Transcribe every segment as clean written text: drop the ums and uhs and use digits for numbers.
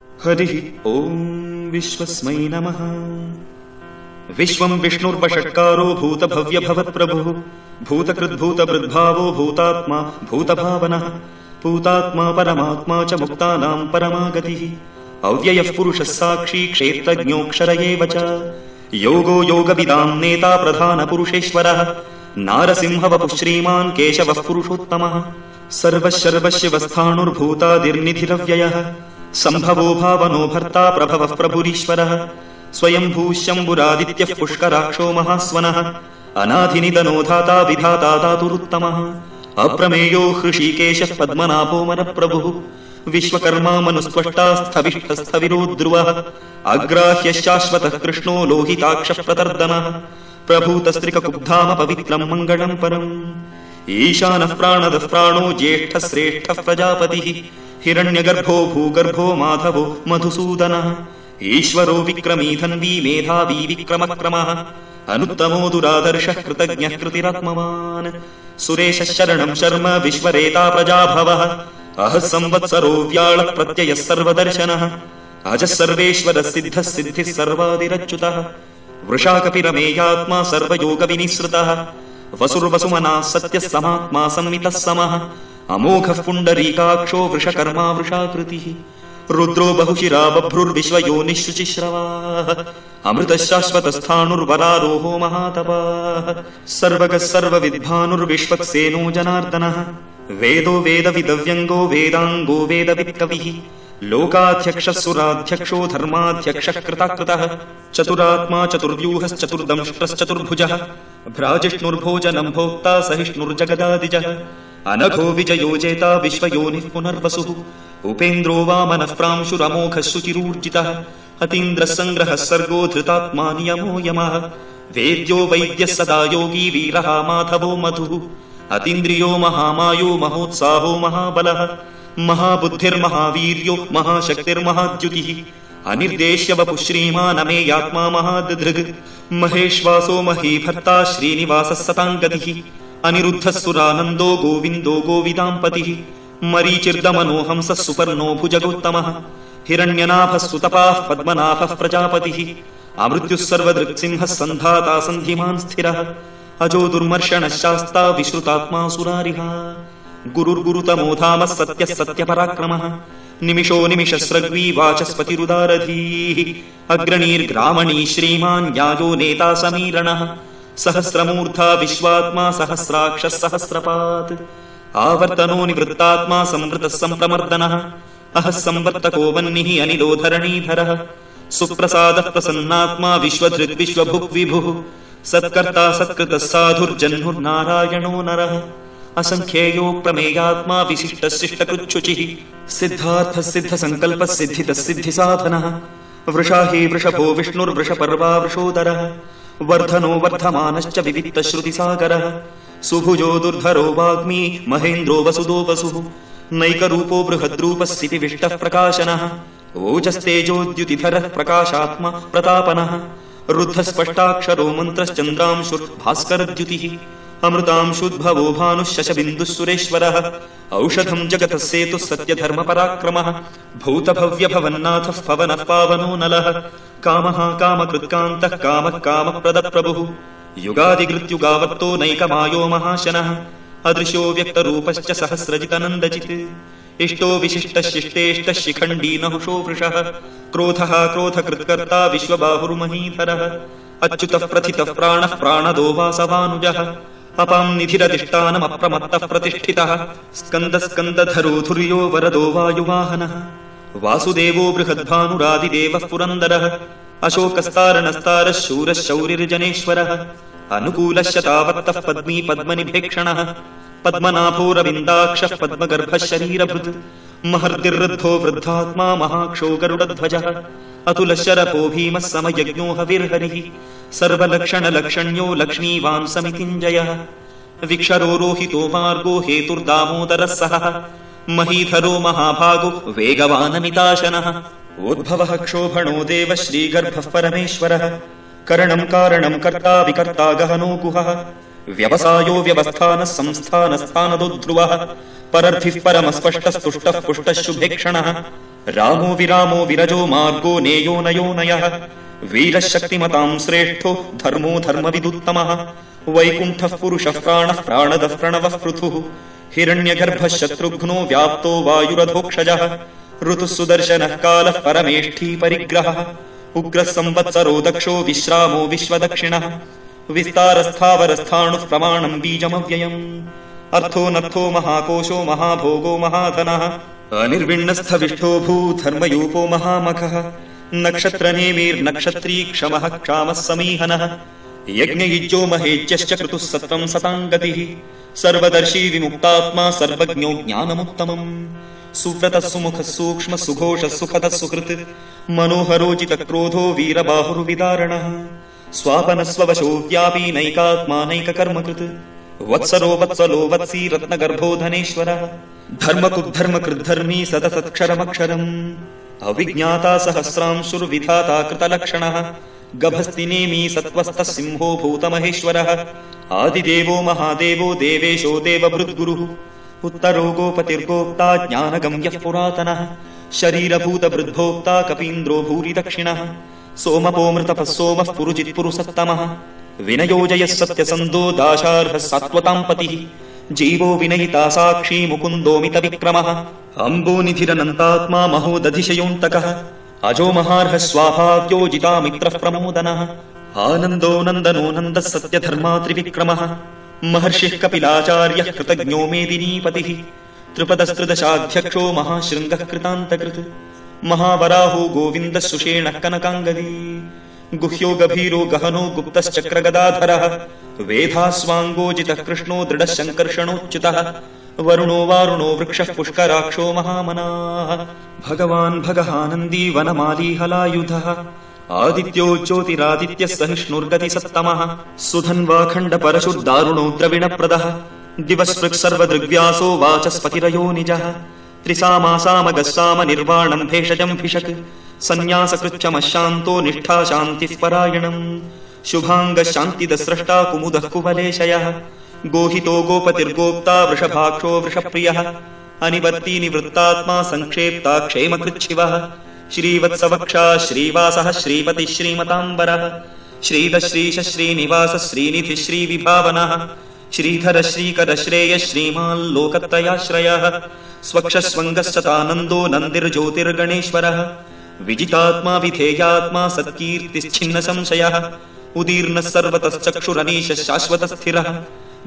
हरिः ॐ विश्वस्मै नमः। विश्वं विष्णुर्वषट्कारो भूतभव्यभवत्प्रभुः भूतकृद्भूतभृद्भावो भूतात्मा भूतभावनः भूतात्मा परमात्मा च मुक्तानां परमा गतिः अव्ययः पुरुषः साक्षी क्षेत्रज्ञोऽक्षर एव च योगो योगविदां नेता प्रधानपुरुषेश्वरः नारसिंहवपुः श्रीमान् केशवः पुरुषोत्तमः सर्वशर्वशिवस्थाणुर्भूतादिर्निधिरव्ययः सम्भवो भावनो भर्ता प्रभवः प्रभुरीश्वरः स्वयंभूः शम्भुरादित्यः पुष्कराक्षो महास्वनः अनाधिनिधनो धाता विधाता धातुरुत्तमः अप्रमेयो हृषीकेशः पद्मनाभो मनप्रभुः विश्वकर्मा मनुस्त्वष्टा स्थविष्ठस्थविरो ध्रुवः अग्राह्यश्शाश्वतः कृष्णो लोहिताक्षः प्रतर्दनः प्रभूतस्त्रिककुब्धाम पवित्रं मङ्गलं परम् ईशानः प्राणदः प्राणो ज्येष्ठः श्रेष्ठः प्रजापतिः हिरण्यगर्भो भूगर्भो माधवो मधुसूदनः ईश्वरो विक्रमी धन्वी मेधावी विक्रमक्रमः अनुत्तमो दुरादर्शः कृतज्ञः कृतिरात्मवान् सुरेशः शरणं शर्म विश्वरेता प्रजाभवः अहः संवत्सरो व्याळः प्रत्ययः सर्वदर्शनः अजः सर्वेश्वरः सिद्धः सिद्धिः सर्वादिरच्युतः वृषाकपिरमेयात्मा सर्वयोगविनिसृतः वसुर्वसुमनः सत्यः समात्मा संवितः समः अमोघः पुण्डरीकाक्षो वृषकर्मा वृषाकृतिः रुद्रो बहुशिरा बभ्रुर्विश्वयोनिः शुचिश्रवाः अमृतः शाश्वतस्थाणुर्वरारोहो महातपाः सर्वगः सर्वविद्भानुर्विश्वक्सेनो जनार्दनः वेदो वेदविदव्यङ्गो वेदाङ्गो वेदवित्कविः लोकाध्यक्षः सुराध्यक्षो धर्माध्यक्षः कृताकृतः चतुरात्मा चतुर्व्यूहश्चतुर्दंष्ट्रश्चतुर्भुजः भ्राजिष्णुर्भोजनं भोक्ता सहिष्णुर्जगदादिजः अनघो विजयो जेता विश्वयोनिः पुनर्वसुः उपेन्द्रो वामनः प्रांशुरमोघः शुचिरूर्जितः अतीन्द्रः सङ्ग्रहः सर्गो धृतात्मा नियमो यमः वेद्यो वैद्यः सदा योगी वीरः माधवो मधुः अतीन्द्रियो महामायो महोत्साहो महाबलः महाबुद्धिर्महावीर्यो महाशक्तिर्महाद्युतिः अनिर्देश्य वपुः श्रीमानमेयात्मा महादधृग् महेश्वासो महीभर्ता श्रीनिवासः सताङ्गतिः अनिरुद्धः सुरानन्दो गोविन्दो गोविदाम्पतिः मरीचिर्दमनो हंसः सुपर्णो भुजगोत्तमः हिरण्यनाभः सुतपाः पद्मनाभः प्रजापतिः अमृत्युः सर्वदृक्सिंहः सन्धाता सन्धिमान् स्थिरः अजो दुर्मर्षणः शास्ता विश्रुतात्मा सुरारिः गुरुर्गुरुतमो धामः सत्यः सत्यपराक्रमः निमिषो निमिषस्रग्वी वाचस्पतिरुदारधीः अग्रणीर्ग्रामणी श्रीमान् न्यायो नेता समीरणः सहस्रमूर्धा विश्वात्मा सहस्राक्षः सहस्रपात् आवर्तनो निवृत्तात्मा संवृतः सम्प्रमर्दनः अहः संवर्तको वह्निः अनिलो धरणीधरः सुप्रसादः प्रसन्नात्मा विश्वधृग् विश्वभुक् विभुः सत्कर्ता सत्कृतः साधुर्जह्नुर्नारायणो नरः असङ्ख्येयो प्रमेयात्मा विशिष्टः शिष्टकृच्छुचिः सिद्धार्थः सिद्धसङ्कल्पः सिद्धितः सिद्धिसाधनः वृषाही वृषभो विष्णुर्वृषपर्वा वृषोदरः वर्धनो वर्धमानश्च विविक्तश्रुतिसागरः सुभुजो दुर्धरो वाग्मी महेन्द्रो वसुदो वसुः नैकरूपो बृहद्रूपः सितिविष्टः प्रकाशनः ओजस्तेजोद्युतिधरः प्रकाशात्मा प्रतापनः रुद्धस्पष्टाक्षरो मन्त्रश्चन्द्रांशुर्भास्करद्युतिः अमृतांशुद्भवो भानुः शशबिन्दुः सुरेश्वरः औषधं जगतः सेतुः सत्यधर्मपराक्रमः भूतभव्यभवन्नाथः पवनः पावनो नलः कामः कामकृत्कान्तः कामः कामप्रदप्रभुः युगादिकृत्युगावर्तो नैकमायो महाशनः अदृश्यो व्यक्तरूपश्च सहस्रजितनन्दचित् इष्टो विशिष्टः शिष्टेष्टः शिखण्डी नहुषो वृषः क्रोधः क्रोधकृत्कर्ता विश्वबाहुर्महीधरः अच्युतः प्रथितः प्राणः प्राणदो वासवानुजः अपां निधिरधिष्ठानमप्रमत्तः प्रतिष्ठितः स्कन्दस्कन्दधरो धुर्यो वरदो वायुवाहनः वासुदेवो बृहद्भानुरादिदेवः पुरन्दरः अशोकस्तारणस्तारः शूरः शौरिर्जनेश्वरः अनुकूलः शतावर्तः पद्मी पद्मनिभेक्षणः पद्मनाभोरविन्दाक्षः पद्मगर्भः शरीरभृत् महर्दिर्वृद्धो वृद्धात्मा महाक्षो गरुडध्वजः अतुलः शरपो भीमः समयज्ञो हविर्हरिः सर्वलक्षणलक्षण्यो लक्ष्मीवान् समितिञ्जयः विक्षरो रोहितो मार्गो हेतुर्दामोदरः सहः महीधरो महाभागो वेगवानमिताशनः उद्भवः क्षोभणो देवः श्रीगर्भः परमेश्वरः करणं कारणं कर्ता विकर्ता गहनो गुहः व्यवसायो व्यवस्थानः संस्थानस्थानदो ध्रुवः परर्थिः परमस्पष्टस्तुष्टः पुष्टः शुभेक्षणः रामो विरामो विरजो मार्गो नेयो नयो नयः वीरः शक्तिमतां श्रेष्ठो धर्मो धर्मविदुत्तमः वैकुण्ठः पुरुषः प्राणः प्राणदः प्रणवः पृथुः हिरण्यगर्भः शत्रुघ्नो व्याप्तो वायुरधोक्षजः ऋतुः सुदर्शनः कालः परमेष्ठी परिग्रहः उग्रः संवत्सरो दक्षो विश्रामो विश्वदक्षिणः विस्तारस्थावरस्थाणुः प्रमाणम् बीजमव्ययम् अर्थो नर्थो महाकोशो महाभोगो महाधनः अनिर्विण्णस्थविष्ठो भूधर्मयूपो महामखः नक्षत्रनेमिर्नक्षत्री क्षमः क्षामः समीहनः यज्ञयुज्यो महेज्यश्च क्रतुः सत्त्वम् सताङ्गतिः सर्वदर्शी विमुक्तात्मा सर्वज्ञो ज्ञानमुत्तमम् सुव्रतः सुमुखः सूक्ष्मः सुघोषः सुखदः सुकृत् मनोहरोजितक्रोधो वीरबाहुर्विदारणः स्वापनस्ववशो व्यापी नैकात्मा नैककर्मकृत् वत्सरो वत्सलो वत्सी रत्नगर्भो धनेश्वरः धर्मकुद्धर्मकृद्धर्मी सदसत्क्षरमक्षरम् अविज्ञाता सहस्रांशुर्विधाता कृतलक्षणः गभस्तिनेमी सत्त्वस्तः सिंहो भूतमहेश्वरः आदिदेवो महादेवो देवेशो देवभृद्गुरुः उत्तरो गोपतिर्गोप्ता ज्ञानगम्यः पुरातनः शरीरभूतभृद्भोक्ता कपीन्द्रो भूरि दक्षिणः सोमपोमृतपः सोमः पुरुजित्पुरुसत्तमः विनयोजयः सत्यसन्धो दाशार्हः सात्वताम् पतिः जीवो विनयिता साक्षी मुकुन्दोमितविक्रमः अम्बोनिधिरनन्तात्मा महोदधिशयोऽन्तकः अजो महार्हः स्वाभाव्योजितामित्रः प्रमोदनः आनन्दो नन्दनो नन्दः सत्यधर्मा त्रिविक्रमः महर्षिः कपिलाचार्यः कृतज्ञो मेदिनीपतिः त्रिपदस्त्रिदशाध्यक्षो महाशृङ्गः कृतान्तकृत् महावराहो गोविन्दः सुषेणः कनकाङ्गदी गुह्यो गभीरो गहनो गुप्तश्चक्रगदाधरः वेधास्वाङ्गोजितः कृष्णो दृढः शङ्कर्षणोच्युतः वरुणो वारुणो वृक्षः पुष्कराक्षो महामनाः भगवान् भगहानन्दी वनमाली हलायुधः आदित्यो ज्योतिरादित्यः सहिष्णुर्गतिसत्तमः सुधन्वाखण्डपरशुर्दारुणो द्रविणप्रदः दिवस्पृक्सर्वदृग्व्यासो वाचस्पतिरयो निजः त्रिसामासामगस्साम निर्वाणम् भेषजम् भिषक् सन्न्यासकृच्छमः शान्तो निष्ठा शान्तिः परायणम् शुभाङ्गः शान्तिदस्रष्टा कुमुदः कुवलेशयः गोहितो गोपतिर्गोप्ता वृषभाक्षो वृषप्रियः अनिवर्ती निवृत्तात्मा संक्षेप्ता क्षेमकृच्छिवः श्रीवत्सवक्षा श्रीवासः श्रीपतिः श्रीमताम्बरः श्रीधश्रीश श्रीनिवासः श्रीनिधिः श्रीविभावनः श्रीधर श्रीकर श्रेयः श्रीमाल्लोकत्रयाश्रयः स्वक्षस्वङ्गश्चतानन्दो नन्दिर्ज्योतिर्गणेश्वरः विजितात्मा विधेयात्मा सत्कीर्तिश्छिन्न संशयः उदीर्णः सर्वतश्चक्षुरनीशः शाश्वतस्थिरः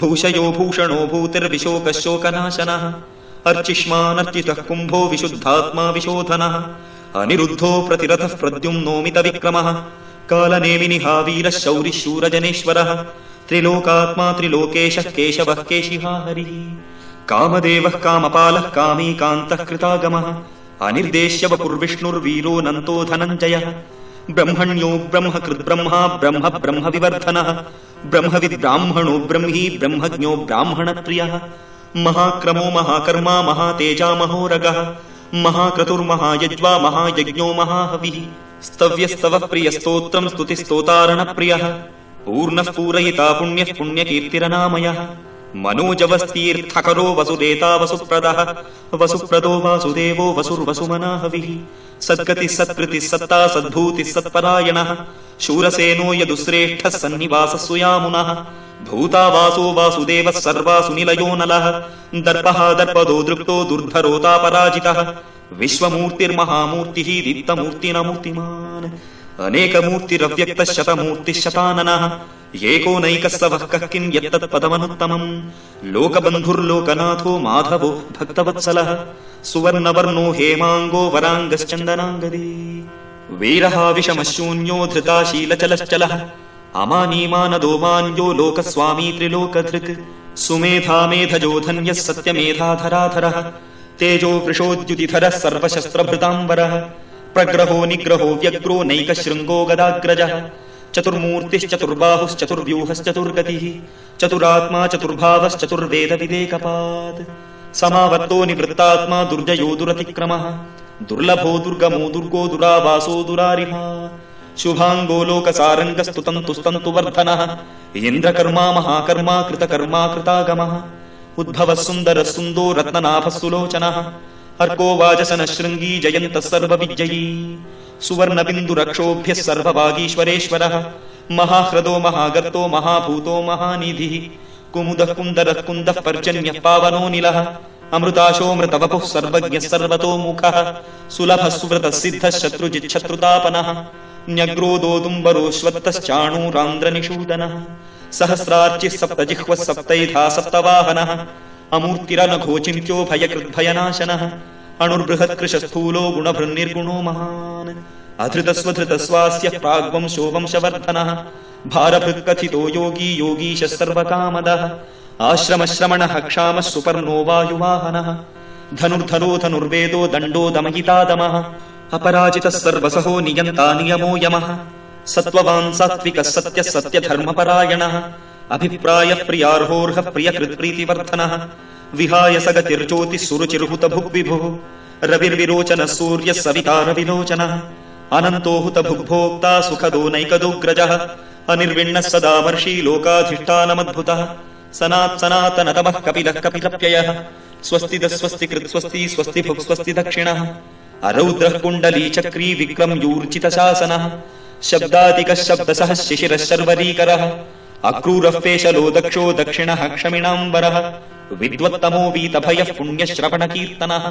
भूषयो भूषणो भूतिर्विशोकशोकनाशनः अर्चिष्मानर्चितः कुम्भो विशुद्धात्मा विशोधनः अनिरुद्धो प्रतिरथः प्रद्युम्नोमितविक्रमः कालनेमिनिहा वीरः शौरिः शूरजनेश्वरः त्रिलोकात्मा त्रिलोकेशः केशवः केशिहा हरिः कामदेवः कामपालः कामीकान्तः कृतागमः अनिर्देश्य वपुर्विष्णुर्वीरो नन्तो धनञ्जयः ब्रह्मण्यो ब्रह्मकृद्ब्रह्मा ब्रह्म ब्रह्मविवर्धनः ब्रह्मविद्ब्राह्मणो ब्रह्मी ब्रह्मज्ञो ब्राह्मणप्रियः महाक्रमो महाकर्मा महातेजा महोरगः महाक्रतुर्महायज्वा महायज्ञो महाहविः स्तव्यस्तवः प्रियस्तोत्रम् स्तुतिस्तोतारणप्रियः पूर्णः पूरयिता पुण्यः पुण्यकीर्तिरनामयः मनोजवस्तीर्थकरो वसुदेता वसुप्रदः वसुप्रदो वासुदेवो वसुर्वसुमनाहविः सद्गतिः सत्कृतिः सत्ता सद्भूतिः सत्परायणः शूरसेनो यदुश्रेष्ठः सन्निवासः सुयामुनः भूता वासो वासुदेवः सर्वासु निलयो नलः दर्पः दर्पदो दृप्तो दुर्धरोतापराजितः विश्वमूर्तिर्महामूर्तिः दीप्तमूर्तिनमूर्तिमान् अनेकमूर्तिरव्यक्तः शतमूर्तिः शताननः एको नैकः स वः कः किम् यत्तत्पदमनुत्तमम् लोकबन्धुर्लोकनाथो माधवो भक्तवत्सलः सुवर्णवर्णो हेमाङ्गो वराङ्गश्चन्दनाङ्गदी वीरः विषमशून्यो धृताशीलचलश्चलः अमानीमानदो मान्यो लोकस्वामी त्रिलोकधृक् सुमेधा मेधजो धन्यः सत्यमेधाधराधरः तेजो वृषोद्युतिधरः सर्वशस्त्रभृताम्बरः प्रग्रहो निग्रहो व्यग्रो नैकशृङ्गो गदाग्रजः चतुर्मूर्तिश्चतुर्बाहुश्चतुर्व्यूहश्चतुर्गतिः चतुरात्मा चतुर्भावश्चतुर्वेदविदेकपात् समावर्तो निवृत्तात्मा दुर्जयो दुरतिक्रमः दुर्लभो दुर्गमो दुर्गो दुरावासो दुरारिहा शुभाङ्गो लोकसारङ्गस्तुतन्तुस्तन्तु वर्धनः इन्द्रकर्मा महाकर्मा कृतकर्मा कृतागमः उद्भवः सुन्दरः सुन्दो रत्ननाभः सुलोचनः अर्को वाजसनः शृङ्गी जयन्तः सर्वविजयी सुवर्णबिन्दुरक्षोभ्यः सर्वभागीश्वरेश्वरः महाह्रदो महागर्तो महाभूतो महानिधिः कुमुदः कुन्दरः कुन्दः पर्जन्यः पावनोऽनिलः अमृताशोऽमृतवपुः सर्वज्ञः सर्वतोमुखः सुलभः सुव्रतः सिद्धः शत्रुजिच्छत्रुतापनः न्यग्रोदोदुम्बरोऽश्वत्थश्चाणूरान्द्रनिषूदनः सहस्रार्चिः सप्तजिह्वः सप्तैधा सप्तवाहनः अमूर्तिरनघोचिन्त्यो भयकृद्भयनाशनः अणुर्बृहत्कृशस्थूलो गुणभृन्निर्गुणो महान् अधृतस्वधृतस्वास्यः प्राग्वंशो वंशवर्धनः भारभृत्कथितो योगी योगीशः सर्वकामदः आश्रमश्रमणः क्षामः सुपर्णो वायुवाहनः धनुर्धरो धनुर्वेदो दण्डो दमयितादमः अपराजितः सर्वसहो नियन्ता नियमो यमः सत्त्ववान् सात्विकः सत्यः सत्यधर्मपरायणः अभिप्रायः प्रियार्होर्हः प्रियकृत्प्रीतिवर्धनः विहाय सगतिर्ज्योतिः सुरुचिर्हुतभुग्विभुः रविर्विरोचनः सूर्यः सविता रविलोचनः अनन्तो हुतभुग्भोक्ता सुखदो नैकदोग्रजः अनिर्विण्णः सदा वर्षी लोकाधिष्ठानमद्भुतः सनात्सनातनतमः कपिलः कपिलप्ययः स्वस्तिदः स्वस्तिकृत् स्वस्ति स्वस्तिभुक् स्वस्ति दक्षिणः अरौद्रः कुण्डली चक्री विक्रम्यूर्जितशासनः शब्दादिकः शब्दसः शिशिरः शर्वरीकरः अक्रूरः पेशलो दक्षो दक्षिणः क्षमिणाम्बरः विद्वत्तमो वीतभयः पुण्यश्रवणकीर्तनः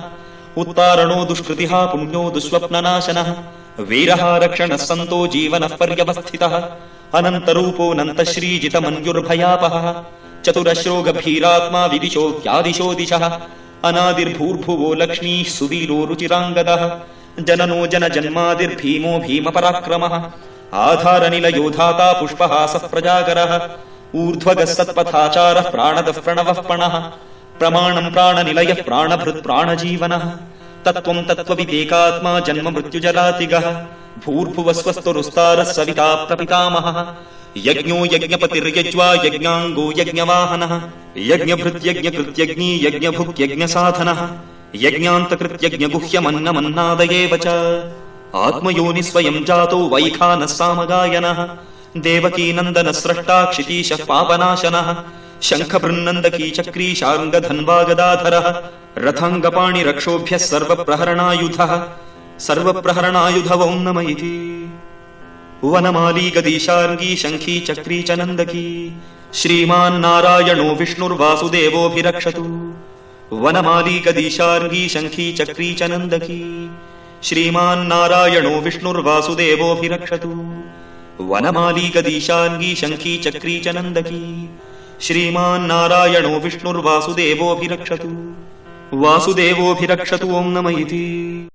उत्तारणो दुष्कृतिः पुण्यो दुःस्वप्ननाशनः वीरः रक्षणः सन्तो जीवनः पर्यवस्थितः अनन्तरूपोऽनन्तश्रीजितमन्युर्भयापहः चतुरश्रो गभीरात्मा विदिशो ह्यादिशो दिशः अनादिर्भूर्भुवो लक्ष्मीः सुवीरो रुचिराङ्गदः जननो जनजन्मादिर्भीमो भीमपराक्रमः आधारनिलयो धाता पुष्पहासः प्रजागरः ऊर्ध्वगः सत्पथाचारः प्राणदः प्रणवः पणः प्रमाणम् प्राणनिलयः प्राणभृत् प्राणजीवनः तत्त्वम् तत्त्वविदेकात्मा जन्म मृत्युजरातिगः भूर्भुवस्वस्तुरुस्तारः सविता प्रपितामहः यज्ञो यज्ञपतिर्यज्वा यज्ञाङ्गो यज्ञवाहनः यज्ञभृत्यज्ञकृत्यज्ञी यज्ञभुक्यज्ञसाधनः यज्ञान्तकृत्यज्ञगुह्यमन्नमन्नादयेव च आत्मयोनि स्वयम् जातो वैखानः सामगायनः देवकीनन्दनः स्रष्टा क्षितीशः पापनाशनः शङ्खबृन्नन्दकी चक्री शार्ङ्गधन्वागदाधरः रथाङ्गपाणिरक्षोभ्यः सर्वप्रहरणायुधः सर्वप्रहरणायुध ॐ नम इति वनमाली गदीशार्ङ्गी शङ्खी चक्री च नन्दकी श्रीमान्नारायणो विष्णुर्वासुदेवोऽभिरक्षतु वनमाली गदीशार्ङ्गी शङ्खी चक्री च नन्दकी श्रीमान्नारायणो विष्णुर्वासुदेवोऽभिरक्षतु वनमाली गदीशार्ङ्गी शङ्खी चक्री च नन्दकी श्रीमान्नारायणो विष्णुर्वासुदेवोऽभिरक्षतु वासुदेवोऽभिरक्षतु ॐ नम इति।